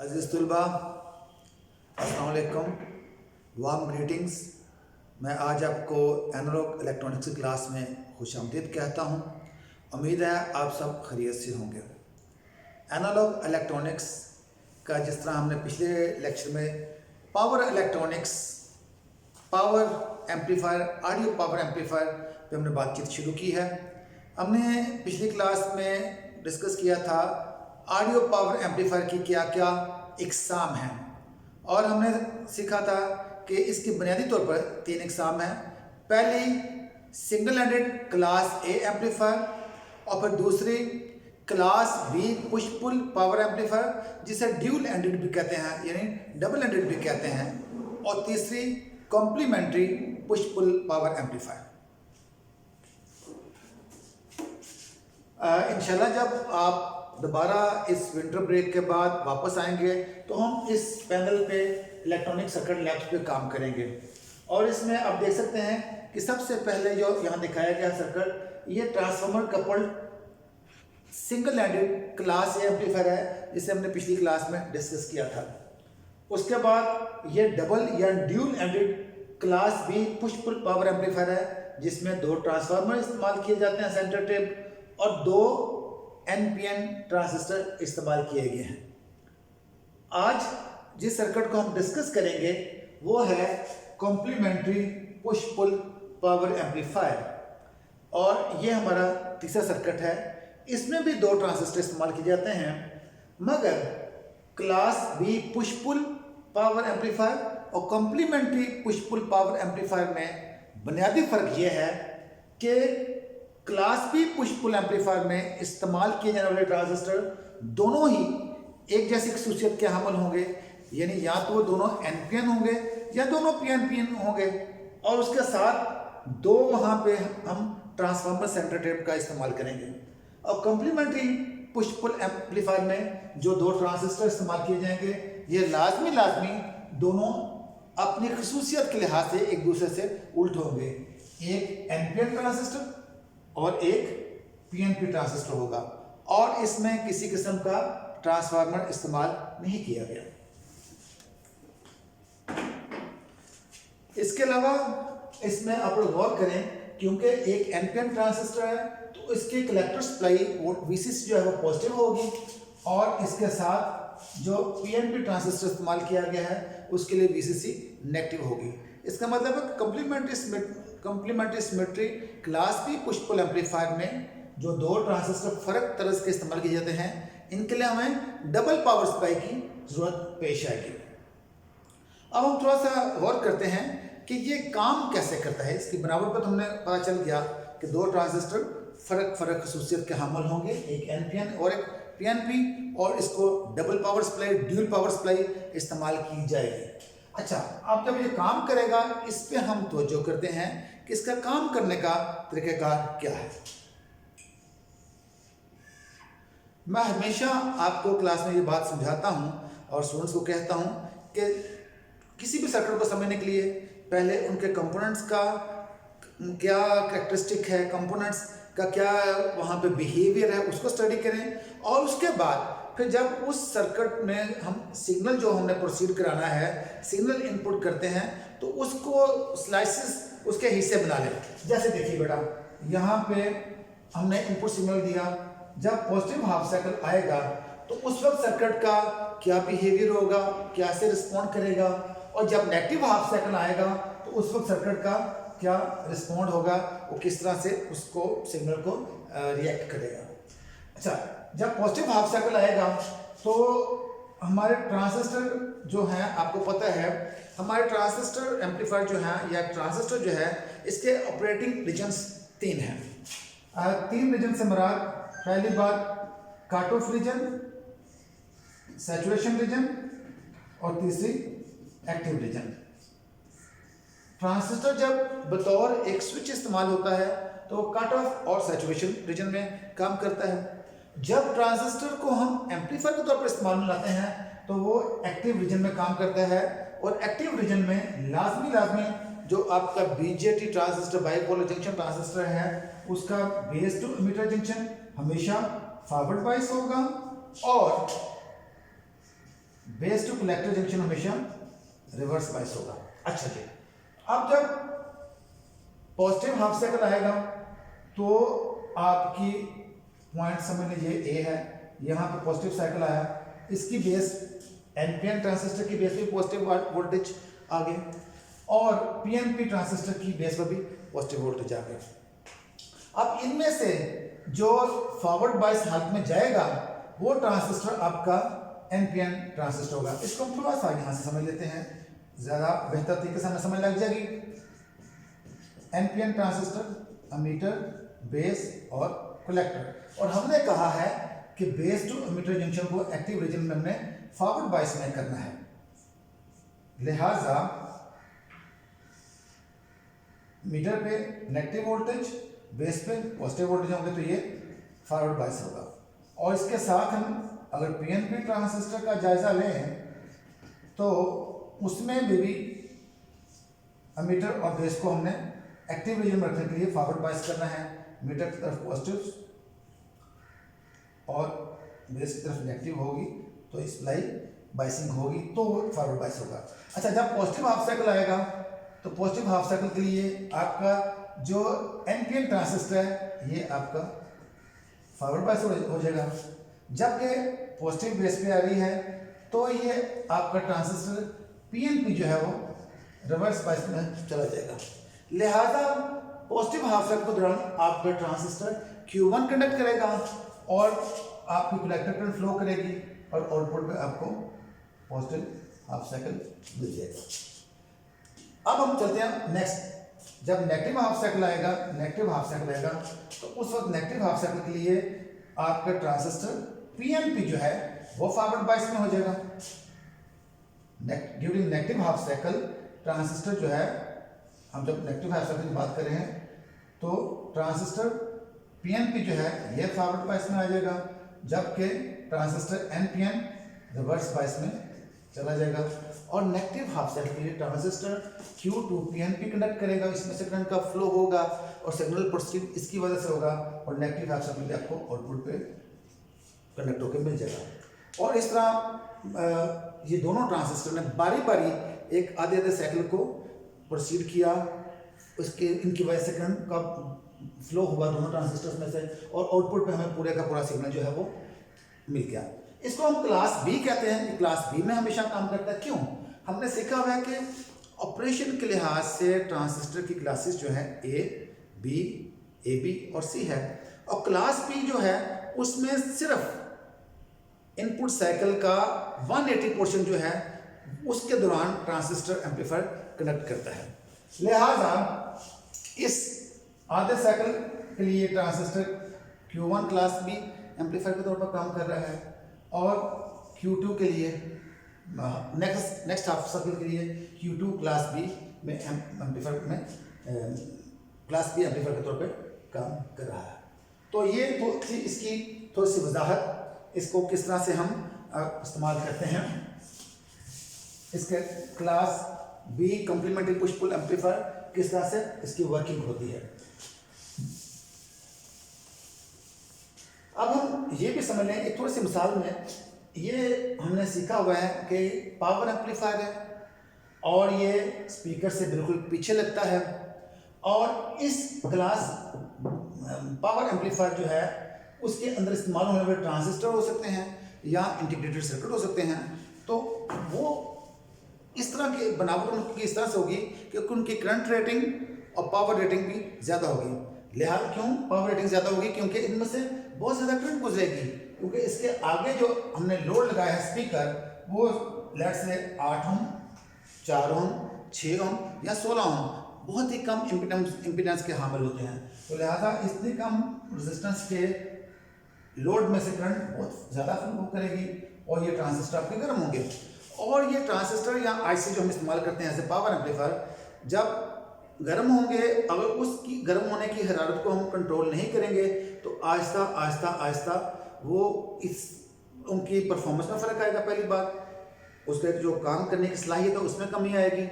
अज़ीज़ तलबा, अस्सलाम वालेकुम, वार्म ग्रीटिंग्स। मैं आज आपको एनालॉग इलेक्ट्रॉनिक्स की क्लास में खुशामदीद कहता हूँ। उम्मीद है आप सब खैरियत से होंगे। एनालॉग इलेक्ट्रॉनिक्स का जिस तरह हमने पिछले लेक्चर में power electronics, power amplifier, audio power amplifier पे हमने बातचीत शुरू की है। हमने पिछली क्लास में डिस्कस किया था ऑडियो पावर एम्पलीफायर की क्या क्या इकसाम हैं, और हमने सीखा था कि इसकी बुनियादी तौर पर 3 इकसाम हैं। पहली single handed class A amplifier, और फिर दूसरी class B push pull power amplifier जिसे ड्यूल हैंडेड भी कहते हैं, यानी डबल हैंडेड भी कहते हैं, और तीसरी complementary push pull power amplifier. इंशाल्लाह जब आप दोबारा इस विंटर ब्रेक के बाद वापस आएंगे तो हम इस पैनल पे इलेक्ट्रॉनिक सर्किट लैब्स पे काम करेंगे। और इसमें आप देख सकते हैं कि सबसे पहले जो यहाँ दिखाया गया सर्किट, ये transformer coupled single handed class A amplifier है, जिसे हमने पिछली क्लास में डिस्कस किया था। उसके बाद ये डबल या dual handed class B push pull power amplifier है, जिसमें 2 ट्रांसफार्मर इस्तेमाल किए जाते हैं सेंटर टेप, और 2 NPN ट्रांजिस्टर इस्तेमाल किए गए हैं। आज जिस सर्किट को हम डिस्कस करेंगे वो है complementary push pull power amplifier, और ये हमारा तीसरा सर्किट है। इसमें भी 2 ट्रांजिस्टर इस्तेमाल किए जाते हैं, मगर class B push pull power amplifier और complementary push pull power amplifier में बुनियादी फर्क ये है कि class B push pull amplifier में इस्तेमाल किए जाने वाले ट्रांजिस्टर दोनों ही एक जैसी खसूसियत के हामिल होंगे, यानी या तो वो दोनों NPN होंगे या दोनों PNPN होंगे, और उसके साथ 2 वहाँ पे हम ट्रांसफार्मर सेंटर टेप का इस्तेमाल करेंगे। और कॉम्प्लीमेंट्री पुश पुल एम्पलीफायर में जो 2 ट्रांजिस्टर इस्तेमाल किए जाएंगे, ये लाजमी दोनों अपनी खसूसियत के लिहाज से एक दूसरे से उल्ट होंगे। एक NPN ट्रांजिस्टर और एक PNP ट्रांजिस्टर होगा, और इसमें किसी किस्म का ट्रांसफार्मर इस्तेमाल नहीं किया गया। इसके अलावा इसमें आप लोग गौर करें, क्योंकि एक NPN ट्रांजिस्टर है तो इसकी कलेक्टर सप्लाई VCC जो है वो पॉजिटिव होगी, और इसके साथ जो PNP ट्रांजिस्टर इस्तेमाल किया गया है उसके लिए VCC नेगेटिव होगी। इसका मतलब है complementary symmetry class B push pull amplifier में जो 2 ट्रांजिस्टर फर्क तरह के इस्तेमाल किए जाते हैं, इनके लिए हमें डबल पावर सप्लाई की जरूरत पेश आएगी। अब हम थोड़ा सा गौर करते हैं कि ये काम कैसे करता है। इसकी बनावट पर हमने पता चल गया कि 2 ट्रांजिस्टर फर्क खसूसियत के हामिल होंगे, एक NPN और एक PNP, और इसको double power supply, dual power supply इस्तेमाल की जाएगी। अच्छा, अब जब ये काम करेगा, इस पे हम तवज्जो करते हैं कि इसका काम करने का तरीक़ाकार क्या है। मैं हमेशा आपको क्लास में ये बात समझाता हूँ और स्टूडेंट्स को कहता हूँ कि किसी भी सर्किट को समझने के लिए पहले उनके कंपोनेंट्स का क्या कैरेक्टरिस्टिक है, कंपोनेंट्स का क्या वहाँ पे बिहेवियर है, उसको स्टडी करें, और उसके बाद फिर जब उस सर्किट में हम सिग्नल जो हमने प्रोसीड कराना है, सिग्नल इनपुट करते हैं, तो उसको स्लाइसेस, उसके हिस्से बना लें। जैसे देखिए बेटा, यहाँ पे हमने इनपुट सिग्नल दिया, जब पॉजिटिव हाफ साइकिल आएगा तो उस वक्त सर्किट का क्या बिहेवियर होगा, कैसे रिस्पॉन्ड करेगा, और जब नेगेटिव हाफ साइकिल आएगा तो उस वक्त सर्किट का क्या रिस्पॉन्ड होगा, वो किस तरह से उसको सिग्नल को रिएक्ट करेगा। अच्छा, जब पॉजिटिव हाफ साइकिल आएगा तो हमारे ट्रांजिस्टर जो हैं, आपको पता है हमारे ट्रांजिस्टर एम्पलीफायर जो है या ट्रांजिस्टर जो है, इसके ऑपरेटिंग रीजन्स 3 हैं। 3 रीजन से मुराद, पहली बात cut off region, saturation region, और तीसरी एक्टिव रीजन। ट्रांजिस्टर जब बतौर एक स्विच इस्तेमाल होता है तो वो कट ऑफ और सैचुरेशन रीजन में काम करता है। जब ट्रांजिस्टर को हम एम्पलीफायर के तौर पर इस्तेमाल में लाते हैं तो वो एक्टिव रीजन में काम करता है, और एक्टिव रीजन में लाजमी जो आपका BJT transistor, bipolar junction transistor है, उसका बेस टू एमिटर जंक्शन हमेशा फॉरवर्ड बायस होगा, और बेस टू कलेक्टर जंक्शन हमेशा रिवर्स बायस होगा। अच्छा जी, अब जब पॉजिटिव हाफ साइकिल आएगा तो आपकी पॉइंट समझ लीजिए ए है, यहाँ पे पॉजिटिव साइकिल आया, इसकी बेस एनपीएन ट्रांजिस्टर की बेस पे पॉजिटिव वोल्टेज आ गए और पीएनपी ट्रांजिस्टर की बेस पर भी पॉजिटिव वोल्टेज आ गए। अब इनमें से जो फॉरवर्ड बायस हालत में जाएगा वो ट्रांजिस्टर आपका एनपीएन ट्रांजिस्टर होगा। इसको हम थोड़ा सा यहाँ से समझ लेते हैं, ज़्यादा बेहतर तरीके से हमें समझ लग जाएगी। एनपीएन ट्रांजिस्टर एमीटर, बेस और कलेक्टर, और हमने कहा है कि बेस टू एमीटर जंक्शन को एक्टिव रीजन में हमने फॉरवर्ड बायस में करना है, लिहाजा मीटर पे नेगेटिव वोल्टेज, बेस पे पॉजिटिव वोल्टेज होंगे तो ये फॉरवर्ड बायस होगा। और इसके साथ हम अगर पीएनपी ट्रांजिस्टर का जायजा लें तो उसमें भी एमीटर और बेस को हमने एक्टिव रीजन में रखने के लिए फॉरवर्ड बायस करना है, मीटर की तरफ पॉजिटिव और बेस की तरफ नेगेटिव होगी तो सप्लाई बायसिंग होगी तो फॉरवर्ड बायस होगा। अच्छा, जब पॉजिटिव हाफ साइकिल आएगा तो पॉजिटिव हाफ साइकिल के लिए आपका जो एनपीएन ट्रांजिस्टर है ये आपका फॉरवर्ड बायस हो जाएगा, जबकि पॉजिटिव बेस पे आ रही है तो ये आपका ट्रांजिस्टर पीएनपी जो है वो रिवर्स बायस में चला जाएगा। लिहाजा पॉजिटिव हाफ साइकिल के दौरान आपका ट्रांजिस्टर Q1 कंडक्ट करेगा और आपकी कलेक्टर करंट फ्लो करेगी और आउटपुट पे आपको पॉजिटिव हाफ साइकिल मिल जाएगा। अब हम चलते हैं नेक्स्ट, जब नेगेटिव हाफ साइकिल आएगा तो उस वक्त नेगेटिव हाफ साइकिल के लिए आपका ट्रांजिस्टर पीएनपी जो है वो फॉरवर्ड बायस में हो जाएगा। During negative half cycle transistor जो है, हम जब नेगेटिव हाफ साइकिल की बात कर रहे हैं तो ट्रांजिस्टर पीएनपी जो है ये फॉरवर्ड बायस में आ जाएगा, जबकि ट्रांजिस्टर एनपीएन रिवर्स बायस में चला जाएगा। और नेगेटिव हाफ साइकिल के लिए ट्रांजिस्टर Q2 पीएनपी कंडक्ट करेगा, इसमें से करंट का फ्लो होगा और सिग्नल प्रोसीड इसकी वजह से होगा और नेगेटिव हाफ साइकिल आपको आउटपुट पे कंडक्ट होकर मिल जाएगा। और इस तरह ये दोनों ट्रांजिस्टर ने बारी बारी एक आधे साइकिल को प्रोसीड किया, उसके इनकी वजह से करंट का फ्लो हुआ दोनों ट्रांजिस्टर्स में से और आउटपुट पे हमें पूरे का पूरा सिग्नल जो है वो मिल गया। इसको हम क्लास बी कहते हैं कि क्लास बी में हमेशा काम करता है। क्यों? हमने सीखा हुआ है कि ऑपरेशन के लिहाज से ट्रांजिस्टर की क्लासेस जो है ए बी और सी है, और क्लास बी जो है उसमें सिर्फ इनपुट साइकिल का 180 पोर्शन जो है उसके दौरान ट्रांजिस्टर एम्पलीफायर कनेक्ट करता है। लिहाजा इस आधे साइकिल के लिए transistor Q1 class B amplifier के तौर पर काम कर रहा है और Q2 के लिए नेक्स्ट हाफ साइकिल के लिए Q2 क्लास बी में एम्पलीफायर में क्लास बी एम्पलीफायर के तौर पर काम कर रहा है। तो ये तो थी इसकी थोड़ी सी वजाहत, इसको किस तरह से हम इस्तेमाल करते हैं। इसके class B complementary push pull amplifier किस तरह से इसकी वर्किंग होती है। अब हम ये भी समझ लें एक थोड़ी सी मिसाल में, ये हमने सीखा हुआ है कि पावर एम्पलीफायर है और ये स्पीकर से बिल्कुल पीछे लगता है और इस क्लास पावर एम्पलीफायर जो है उसके अंदर इस्तेमाल होने वाले ट्रांजिस्टर हो सकते हैं या इंटीग्रेटेड सर्किट हो सकते हैं। तो वो इस तरह की बनावट उनकी इस तरह से होगी कि उनकी करंट रेटिंग और पावर रेटिंग भी ज़्यादा होगी। लिहाजा क्यों पावर रेटिंग ज़्यादा होगी? क्योंकि इनमें से बहुत ज़्यादा करंट गुजरेगी, क्योंकि इसके आगे जो हमने लोड लगाया है स्पीकर वो लेट से 8 ओम, 4 ओम, 6 ओम या 16 ओम, बहुत ही कम इम्पीडेंस के हामिल होते हैं। तो लिहाजा इतनी कम रेजिस्टेंस के लोड में से करंट बहुत ज़्यादा फ्लो करेगी और ये ट्रांजिस्टर आपके गर्म होंगे। और ये ट्रांजिस्टर या आईसी जो हम इस्तेमाल करते हैं एज ए पावर एम्पलीफायर जब गर्म होंगे, अगर उसकी गर्म होने की हरारत को हम कंट्रोल नहीं करेंगे तो आहिस्ता आहिस्ता आहिस्ता वो इस उनकी परफॉर्मेंस में फ़र्क आएगा। पहली बात उसके जो काम करने की सलाहियत है उसमें कमी आएगी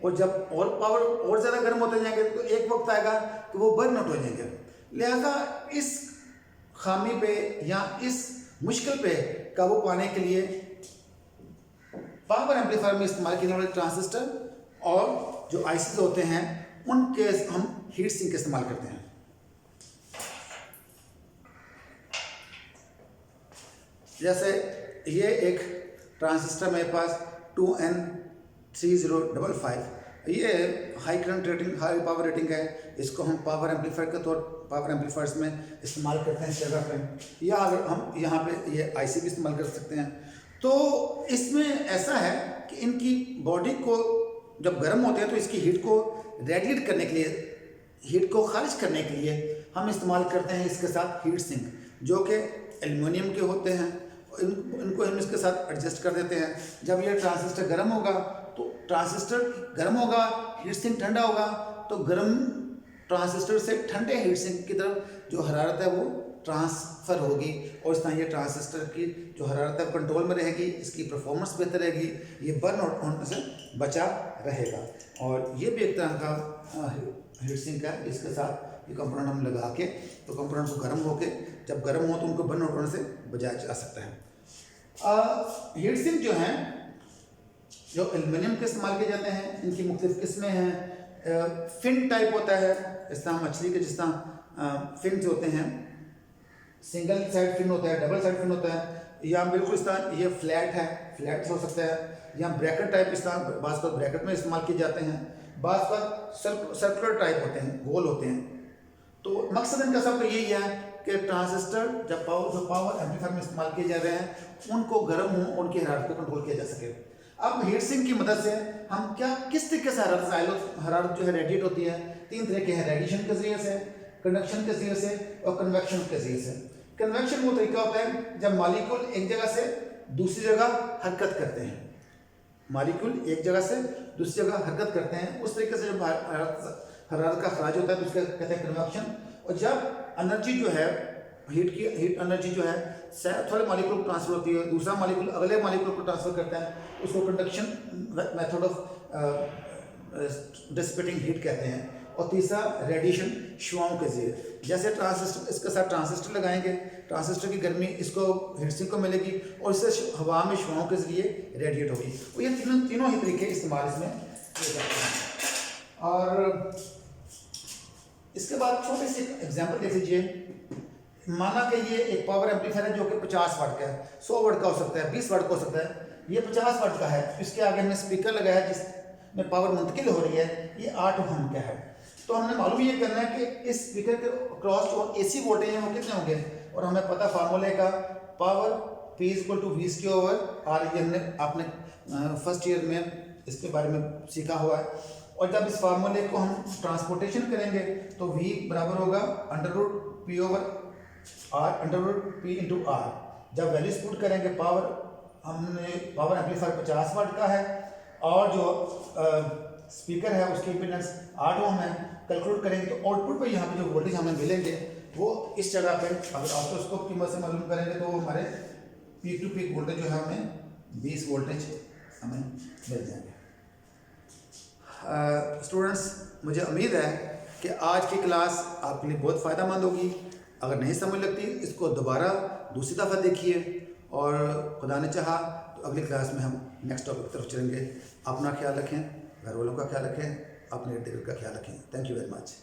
और जब और पावर और ज़्यादा गर्म होते जाएंगे तो एक वक्त आएगा कि वो बर्न आउट हो जाएंगे। लिहाजा इस खामी पे या इस मुश्किल पे काबू पाने के लिए पावर एम्पलीफायर में इस्तेमाल करने वाले ट्रांजिस्टर और जो आईसीज होते हैं उनके हम हीट सिंक का इस्तेमाल करते हैं। जैसे ये एक ट्रांजिस्टर मेरे पास 2N3055, ये high current rating, high power rating है। इसको हम पावर एम्पलीफायर के पावर एम्पलीफायर्स में इस्तेमाल करते हैं इस जगह पे, या अगर हम यहाँ पे ये आईसी भी इस्तेमाल कर सकते हैं। तो इसमें ऐसा है कि इनकी बॉडी को जब गर्म होते हैं तो इसकी हीट को रेडिएट करने के लिए, हीट को खारिज करने के लिए हम इस्तेमाल करते हैं इसके साथ हीट सिंक, जो कि एल्युमिनियम के होते हैं। इनको हम इसके साथ एडजस्ट कर देते हैं। जब ये ट्रांजिस्टर गर्म होगा तो ट्रांजिस्टर गर्म होगा, हीट सिंक ठंडा होगा, तो गर्म ट्रांजिस्टर से ठंडे हीट सिंक की तरफ जो हरारत है वो ट्रांसफ़र होगी, और इस तरह ये ट्रांजिस्टर की जो हरारत है कंट्रोल में रहेगी, इसकी परफॉर्मेंस बेहतर रहेगी, ये बर्न आउट होने से बचा रहेगा। और ये भी एक तरह का हीट सिंक है। इसके साथ ये कंपोनेंट हम लगा के तो कंपोनेंट को गर्म होके जब गर्म हो तो उनको बर्न आउट होने से बचाया जा सकता है। हीट सिंक जो हैं जो एल्युमिनियम के इस्तेमाल किए जाते हैं, इनकी मुख्तलिफ किस्में हैं। फिन टाइप होता है, इस तरह मछली के जिस तरह फिन्स होते हैं, सिंगल साइड फिन होता है, डबल साइड फिन होता है, या बिल्कुल इस तरह ये फ्लैट है, फ्लैट हो सकता है, या ब्रैकेट टाइप, इस तरह बाज़ पर ब्रैकेट में इस्तेमाल किए जाते हैं, बाज़ पर सर्कुलर टाइप होते हैं, गोल होते हैं। तो मकसद इनका सब यही है कि ट्रांजिस्टर जब पावर एम्पलीफायर में इस्तेमाल किए जा रहे हैं उनको गर्म हो, उनकी हरारत को कंट्रोल किया जा सके। अब हीट सिंक की मदद से हम किस तरीके से हरारत जो है रेडिएट होती है, तीन तरह के हैं, रेडिएशन के जरिए से, कंडक्शन के जरिए से और कन्वेक्शन के जरिए से। कन्वेक्शन वो तरीका होता है जब मॉलिक्यूल एक जगह से दूसरी जगह हरकत करते हैं, मॉलिक्यूल एक जगह से दूसरी जगह हरकत करते हैं, उस तरीके से जब हरारत का खराज होता है तो उसका कहते हैं कन्वेक्शन। और जब एनर्जी जो है हीट एनर्जी जो है थोड़े मॉलिक्यूल को ट्रांसफर होती है, दूसरा मॉलिक्यूल अगले मॉलिक्यूल को ट्रांसफर करता है, उसको conduction method of dissipating heat कहते हैं। और तीसरा रेडिएशन शुआओं के जरिए, जैसे ट्रांजिस्टर, इसके साथ ट्रांजिस्टर लगाएंगे, ट्रांजिस्टर की गर्मी इसको हीट सिंक को मिलेगी और इससे हवा में शुआओं के जरिए रेडिएट होगी। और ये तीनों ही तरीके इस्तेमाल इसमें किए जाते हैं। और इसके बाद छोटी सी एग्जांपल देख लीजिए। माना कि ये एक पावर एम्पलीफायर है जो कि 50 वाट का है, 100 वाट का हो सकता है, 20 वाट का हो सकता है। ये 50 वाट का है, इसके आगे हमने स्पीकर लगाया जिसमें पावर मुंतकिल हो रही है, ये 8 ओम का है। तो हमने मालूम ये करना है कि इस स्पीकर के क्रॉस जो एसी वोल्टेज हैं वो कितने होंगे, और हमें पता फार्मूले का पावर P = V/R, ये हमने आपने फर्स्ट ईयर में इसके बारे में सीखा हुआ है। और जब इस फार्मूले को हम ट्रांसपोर्टेशन करेंगे तो V बराबर होगा √P/R √P/R। जब वैल्यूज पुट करेंगे, हमने पावर एम्पलीफायर 50 वाट का है और जो स्पीकर है उसकी इम्पीडेंस 8 ओम है, कैलकुलेट करेंगे तो आउटपुट पे यहाँ पे जो वोल्टेज हमें मिलेंगे वो इस जगह पे, अगर ऑटोस्कोप की मदद से मालूम करेंगे तो हमारे पीक टू पीक वोल्टेज जो है हमें 20 वोल्टेज हमें मिल जाएंगे। स्टूडेंट्स, मुझे उम्मीद है कि आज की क्लास आपके लिए बहुत फ़ायदेमंद होगी। अगर नहीं समझ लगती इसको दोबारा दूसरी दफ़ा देखिए, और खुदा ने चाहा तो अगली क्लास में हम नेक्स्ट टॉपिक की तरफ चलेंगे। अपना ख्याल रखें, घर वालों का ख्याल रखें, अपने इर्द गिर्द का ख्याल रखें। Thank you very much.